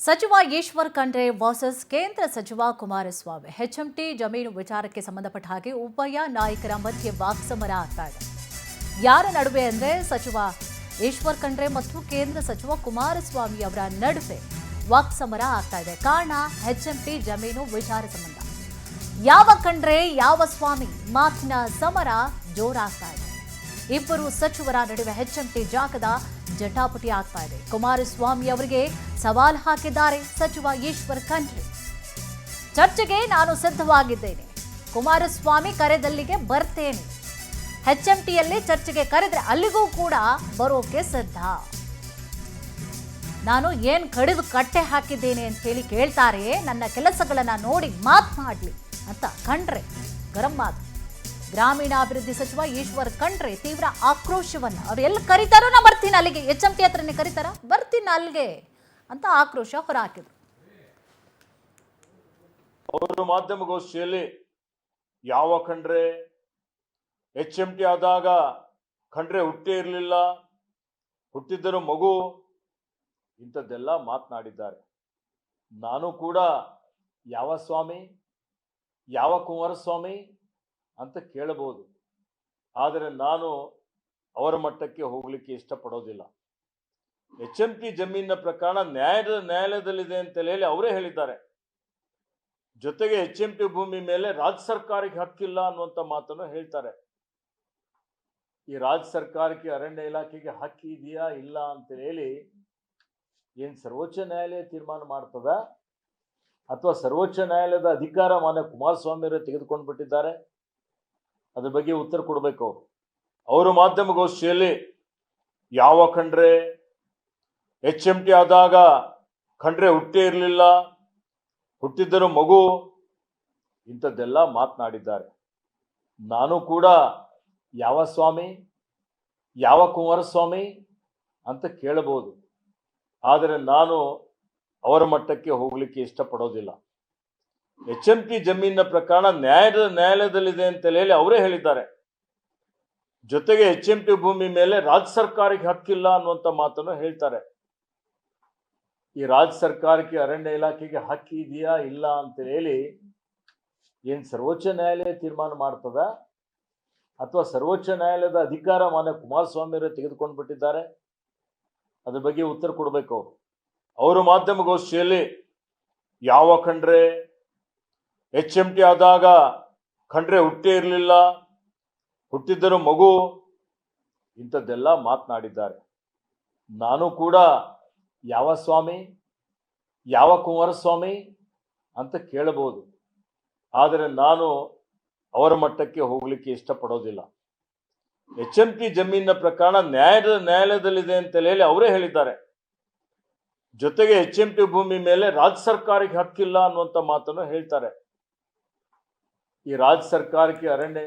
ಸಚಿವ ಈಶ್ವರ್ ಖಂಡ್ರೆ ವರ್ಸಸ್ ಕೇಂದ್ರ ಸಚಿವ ಕುಮಾರಸ್ವಾಮಿ ಹೆಚ್ಎಂಟಿ ಜಮೀನು ವಿಚಾರಕ್ಕೆ ಸಂಬಂಧಪಟ್ಟ ಹಾಗೆ ಉಭಯ ನಾಯಕರ ಮಧ್ಯೆ ವಾಕ್ಸಮರ ಆಗ್ತಾ ಇದೆ. ಯಾರ ನಡುವೆ ಅಂದ್ರೆ ಸಚಿವ ಈಶ್ವರ್ ಖಂಡ್ರೆ ಮತ್ತು ಕೇಂದ್ರ ಸಚಿವ ಕುಮಾರಸ್ವಾಮಿ ಅವರ ನಡುವೆ ವಾಕ್ಸಮರ ಆಗ್ತಾ ಇದೆ. ಕಾರಣ ಹೆಚ್ಎಂಟಿ ಜಮೀನು ವಿಚಾರ ಸಂಬಂಧ. ಯಾವ ಖಂಡ್ರೆ ಯಾವ ಸ್ವಾಮಿ ಮಾತಿನ ಸಮರ ಜೋರಾಗ್ತಾ ಇದೆ. ಇಬ್ಬರು ಸಚಿವರ ನಡುವೆ ಹೆಚ್ಎಂಟಿ ಜಾಗದ ಜಟಾಪಟಿ ಆಗ್ತಾ ಇದೆ. ಕುಮಾರಸ್ವಾಮಿ ಅವರಿಗೆ ಸವಾಲ್ ಹಾಕಿದ್ದಾರೆ ಸಚಿವ ಈಶ್ವರ್ ಖಂಡ್ರೆ. ಚರ್ಚೆಗೆ ನಾನು ಸಿದ್ಧವಾಗಿದ್ದೇನೆ, ಕುಮಾರಸ್ವಾಮಿ ಕರೆದಲ್ಲಿಗೆ ಬರ್ತೇನೆ, ಹೆಚ್ಎಂಟಿಯಲ್ಲಿ ಚರ್ಚೆಗೆ ಕರೆದ್ರೆ ಅಲ್ಲಿಗೂ ಕೂಡ ಬರೋಕೆ ಸಿದ್ಧ, ನಾನು ಏನ್ ಕಡಿದು ಕಟ್ಟೆ ಹಾಕಿದ್ದೇನೆ ಅಂತ ಹೇಳಿ ಕೇಳ್ತಾರೆ, ನನ್ನ ಕೆಲಸಗಳನ್ನ ನೋಡಿ ಮಾತನಾಡ್ಲಿ ಅಂತ ಖಂಡ್ರೆ ಗರಂ ಮಾತು. ಗ್ರಾಮೀಣಾಭಿವೃದ್ಧಿ ಸಚಿವ ಈಶ್ವರ್ ಖಂಡ್ರೆ ತೀವ್ರ ಆಕ್ರೋಶವನ್ನ, ಅವ್ರು ಎಲ್ಲಿ ಕರೀತಾರೋ ನಾ ಬರ್ತೀನಿ ಅಲ್ಲಿಗೆ, ಹೆಚ್ಎಂಟಿ ಹತ್ರನೇ ಕರೀತಾರ ಬರ್ತೀನಿ ಅಲ್ಲಿಗೆ ಅಂತ ಆಕ್ರೋಶ ಹೊರಹಾಕಿದ್ರು. ಅವರು ಮಾಧ್ಯಮಗೋಷ್ಠಿಯಲ್ಲಿ ಯಾವ ಖಂಡ್ರೆ ಹೆಚ್ಎಂಟಿ ಆದಾಗ ಖಂಡ್ರೆ ಹುಟ್ಟೇ ಇರಲಿಲ್ಲ, ಹುಟ್ಟಿದ್ದರು ಮಗು, ಇಂಥದ್ದೆಲ್ಲ ಮಾತನಾಡಿದ್ದಾರೆ. ನಾನು ಕೂಡ ಯಾವ ಸ್ವಾಮಿ ಯಾವ ಕುಮಾರಸ್ವಾಮಿ ಅಂತ ಕೇಳಬಹುದು, ಆದರೆ ನಾನು ಅವರ ಮಟ್ಟಕ್ಕೆ ಹೋಗ್ಲಿಕ್ಕೆ ಇಷ್ಟಪಡೋದಿಲ್ಲ. ಹೆಚ್ಎಂಟಿ ಜಮೀನಿನ ಪ್ರಕರಣ ನ್ಯಾಯಾಲಯದಲ್ಲಿದೆ ಅಂತ ಹೇಳಿ ಅವರೇ ಹೇಳಿದ್ದಾರೆ. ಜೊತೆಗೆ ಹೆಚ್ಎಂಟಿ ಭೂಮಿ ಮೇಲೆ ರಾಜ್ಯ ಸರ್ಕಾರಕ್ಕೆ ಹಕ್ಕಿಲ್ಲ ಅನ್ನುವಂಥ ಮಾತನ್ನು ಹೇಳ್ತಾರೆ. ಈ ರಾಜ್ಯ ಸರ್ಕಾರಕ್ಕೆ ಅರಣ್ಯ ಇಲಾಖೆಗೆ ಹಕ್ಕಿ ಇದೆಯಾ ಇಲ್ಲ ಅಂತ ಹೇಳಿ ಏನು ಸರ್ವೋಚ್ಚ ನ್ಯಾಯಾಲಯ ತೀರ್ಮಾನ ಮಾಡ್ತದ ಅಥವಾ ಸರ್ವೋಚ್ಚ ನ್ಯಾಯಾಲಯದ ಅಧಿಕಾರ ಮಾನ್ಯ ಕುಮಾರಸ್ವಾಮಿ ಅವರು ತೆಗೆದುಕೊಂಡು ಬಿಟ್ಟಿದ್ದಾರೆ? ಅದ್ರ ಬಗ್ಗೆ ಉತ್ತರ ಕೊಡಬೇಕು. ಅವರು ಮಾಧ್ಯಮಗೋಷ್ಠಿಯಲ್ಲಿ ಯಾವ ಖಂಡ್ರೆ ಹೆಚ್ಎಂಟಿ ಆದಾಗ ಖಂಡ್ರೆ ಹುಟ್ಟೇ ಇರಲಿಲ್ಲ, ಹುಟ್ಟಿದ್ದರು ಮಗು, ಇಂಥದ್ದೆಲ್ಲ ಮಾತನಾಡಿದ್ದಾರೆ. ನಾನು ಕೂಡ ಯಾವ ಸ್ವಾಮಿ ಯಾವ ಕುಮಾರಸ್ವಾಮಿ ಅಂತ ಕೇಳಬಹುದು, ಆದರೆ ನಾನು ಅವರ ಮಟ್ಟಕ್ಕೆ ಹೋಗ್ಲಿಕ್ಕೆ ಇಷ್ಟಪಡೋದಿಲ್ಲ. ಹೆಚ್ಎಂಟಿ ಜಮೀನಿನ ಪ್ರಕರಣ ನ್ಯಾಯಾಲಯದಲ್ಲಿದೆ ಅಂತ ಹೇಳಿ ಅವರೇ ಹೇಳಿದ್ದಾರೆ. ಜೊತೆಗೆ ಹೆಚ್ಎಂಟಿ ಭೂಮಿ ಮೇಲೆ ರಾಜ್ಯ ಸರ್ಕಾರಕ್ಕೆ ಹಕ್ಕಿಲ್ಲ ಅನ್ನುವಂಥ ಮಾತನ್ನು ಹೇಳ್ತಾರೆ. ಈ ರಾಜ್ಯ ಸರ್ಕಾರಕ್ಕೆ ಅರಣ್ಯ ಇಲಾಖೆಗೆ ಹಕ್ಕಿ ಇದೆಯಾ ಇಲ್ಲ ಅಂತ ಹೇಳಿ ಏನು ಸರ್ವೋಚ್ಚ ನ್ಯಾಯಾಲಯ ತೀರ್ಮಾನ ಮಾಡ್ತದ ಅಥವಾ ಸರ್ವೋಚ್ಚ ನ್ಯಾಯಾಲಯದ ಅಧಿಕಾರ ಮಾನ್ಯ ಕುಮಾರಸ್ವಾಮಿ ಅವರು ತೆಗೆದುಕೊಂಡು ಬಿಟ್ಟಿದ್ದಾರೆ? ಅದ್ರ ಬಗ್ಗೆ ಉತ್ತರ ಕೊಡಬೇಕು. ಅವರು ಮಾಧ್ಯಮಗೋಷ್ಠಿಯಲ್ಲಿ ಯಾವ ಖಂಡ್ರೆ ಹೆಚ್ಎಂಟಿ ಆದಾಗ ಖಂಡ್ರೆ ಹುಟ್ಟೇ ಇರಲಿಲ್ಲ, ಹುಟ್ಟಿದ್ದರು ಮಗು, ಇಂಥದ್ದೆಲ್ಲ ಮಾತನಾಡಿದ್ದಾರೆ. ನಾನು ಕೂಡ ಯಾವ ಸ್ವಾಮಿ ಯಾವ ಕುಮಾರಸ್ವಾಮಿ ಅಂತ ಕೇಳಬಹುದು, ಆದರೆ ನಾನು ಅವರ ಮಟ್ಟಕ್ಕೆ ಹೋಗ್ಲಿಕ್ಕೆ ಇಷ್ಟಪಡೋದಿಲ್ಲ. ಹೆಚ್ಎಂಟಿ ಜಮೀನಿನ ಪ್ರಕರಣ ನ್ಯಾಯಾಲಯದಲ್ಲಿದೆ ಅಂತ ಹೇಳಿ ಅವರೇ ಹೇಳಿದ್ದಾರೆ. ಜೊತೆಗೆ ಹೆಚ್ಎಂಟಿ ಭೂಮಿ ಮೇಲೆ ರಾಜ್ಯ ಸರ್ಕಾರಕ್ಕೆ ಹಕ್ಕಿಲ್ಲ ಅನ್ನುವಂಥ ಮಾತನ್ನು ಹೇಳ್ತಾರೆ. ಈ ರಾಜ್ಯ ಸರ್ಕಾರಕ್ಕೆ ಅರಣ್ಯ